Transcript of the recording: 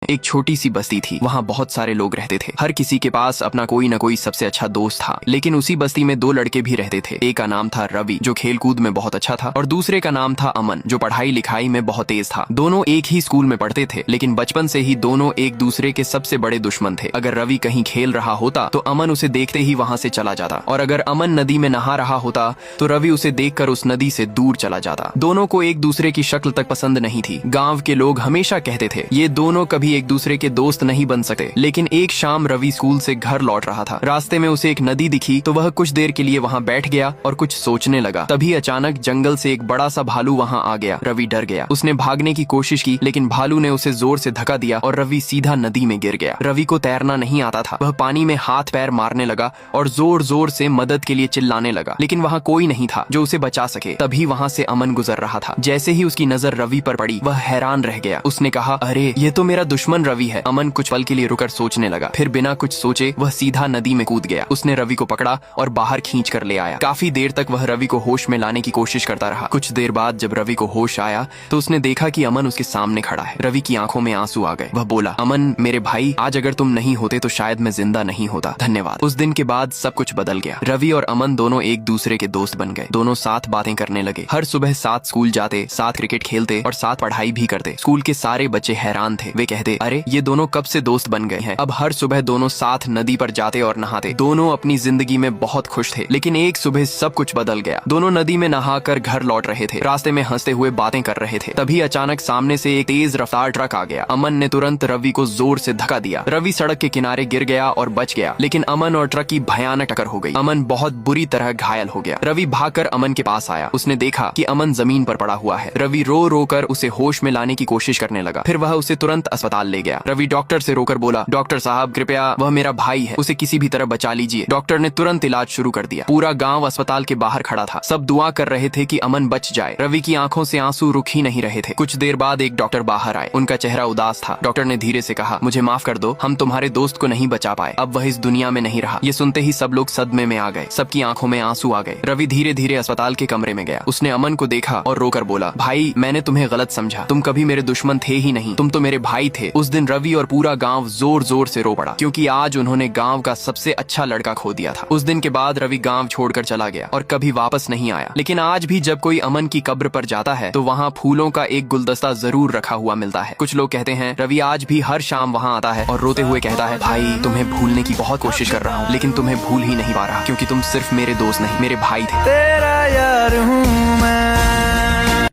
एक छोटी सी बस्ती थी। वहाँ बहुत सारे लोग रहते थे। हर किसी के पास अपना कोई न कोई सबसे अच्छा दोस्त था। लेकिन उसी बस्ती में दो लड़के भी रहते थे। एक का नाम था रवि, जो खेल कूद में बहुत अच्छा था, और दूसरे का नाम था अमन, जो पढ़ाई लिखाई में बहुत तेज था। दोनों एक ही स्कूल में पढ़ते थे, लेकिन बचपन से ही दोनों एक दूसरे के सबसे बड़े दुश्मन थे। अगर रवि कहीं खेल रहा होता तो अमन उसे देखते ही वहाँ से चला जाता, और अगर अमन नदी में नहा रहा होता तो रवि उसे देखकर उस नदी से दूर चला जाता। दोनों को एक दूसरे की शक्ल तक पसंद नहीं थी। गाँव के लोग हमेशा कहते थे ये दोनों कभी एक दूसरे के दोस्त नहीं बन सकते। लेकिन एक शाम रवि स्कूल से घर लौट रहा था। रास्ते में उसे एक नदी दिखी तो वह कुछ देर के लिए वहाँ बैठ गया और कुछ सोचने लगा। तभी अचानक जंगल से एक बड़ा सा भालू वहाँ आ गया। रवि डर गया। उसने भागने की कोशिश की, लेकिन भालू ने उसे जोर से धक्का दिया और रवि सीधा नदी में गिर गया। रवि को तैरना नहीं आता था। वह पानी में हाथ पैर मारने लगा और जोर जोर से मदद के लिए चिल्लाने लगा, लेकिन वहाँ कोई नहीं था जो उसे बचा सके। तभी वहाँ से अमन गुजर रहा था। जैसे ही उसकी नजर रवि पर पड़ी, वह हैरान रह गया। उसने कहा, अरे ये तो मेरा दुश्मन रवि है। अमन कुछ पल के लिए रुकर सोचने लगा, फिर बिना कुछ सोचे वह सीधा नदी में कूद गया। उसने रवि को पकड़ा और बाहर खींच कर ले आया। काफी देर तक वह रवि को होश में लाने की कोशिश करता रहा। कुछ देर बाद जब रवि को होश आया तो उसने देखा कि अमन उसके सामने खड़ा है। रवि की आंखों में आंसू आ गए। वह बोला, अमन मेरे भाई, आज अगर तुम नहीं होते तो शायद मैं जिंदा नहीं होता। धन्यवाद। उस दिन के बाद सब कुछ बदल गया। रवि और अमन दोनों एक दूसरे के दोस्त बन गए। दोनों साथ बातें करने लगे। हर सुबह साथ स्कूल जाते, साथ क्रिकेट खेलते और साथ पढ़ाई भी करते। स्कूल के सारे बच्चे हैरान थे। वे कहते, अरे ये दोनों कब से दोस्त बन गए हैं। अब हर सुबह दोनों साथ नदी पर जाते और नहाते। दोनों अपनी जिंदगी में बहुत खुश थे। लेकिन एक सुबह सब कुछ बदल गया। दोनों नदी में नहाकर घर लौट रहे थे। रास्ते में हंसते हुए बातें कर रहे थे। तभी अचानक सामने से एक तेज रफ्तार ट्रक आ गया। अमन ने तुरंत रवि को जोर से धक्का दिया। रवि सड़क के किनारे गिर गया और बच गया, लेकिन अमन और ट्रक की भयानक टक्कर हो गई। अमन बहुत बुरी तरह घायल हो गया। रवि भागकर अमन के पास आया। उसने देखा कि अमन जमीन पर पड़ा हुआ है। रवि रो रो कर उसे होश में लाने की कोशिश करने लगा। फिर वह उसे तुरंत अस्पताल ले गया। रवि डॉक्टर से रोकर बोला, डॉक्टर साहब कृपया, वह मेरा भाई है, उसे किसी भी तरह बचा लीजिए। डॉक्टर ने तुरंत इलाज शुरू कर दिया। पूरा गांव अस्पताल के बाहर खड़ा था। सब दुआ कर रहे थे कि अमन बच जाए। रवि की आंखों से आंसू रुक ही नहीं रहे थे। कुछ देर बाद एक डॉक्टर बाहर आए। उनका चेहरा उदास था। डॉक्टर ने धीरे से कहा, मुझे माफ कर दो, हम तुम्हारे दोस्त को नहीं बचा पाए। अब वह इस दुनिया में नहीं रहा। ये सुनते ही सब लोग सदमे में आ गए। सबकी आंखों में आंसू आ गए। रवि धीरे धीरे अस्पताल के कमरे में गया। उसने अमन को देखा और रोकर बोला, भाई मैंने तुम्हें गलत समझा। तुम कभी मेरे दुश्मन थे ही नहीं, तुम तो मेरे भाई थे। उस दिन रवि और पूरा गांव जोर जोर से रो पड़ा, क्योंकि आज उन्होंने गांव का सबसे अच्छा लड़का खो दिया था। उस दिन के बाद रवि गांव छोड़कर चला गया और कभी वापस नहीं आया। लेकिन आज भी जब कोई अमन की कब्र पर जाता है तो वहाँ फूलों का एक गुलदस्ता जरूर रखा हुआ मिलता है। कुछ लोग कहते हैं रवि आज भी हर शाम वहाँ आता है और रोते हुए कहता है, भाई तुम्हें भूलने की बहुत कोशिश कर रहा हूँ, लेकिन तुम्हें भूल ही नहीं पा रहा, क्योंकि तुम सिर्फ मेरे दोस्त नहीं, मेरे भाई थे। तेरा यार हूँ मैं।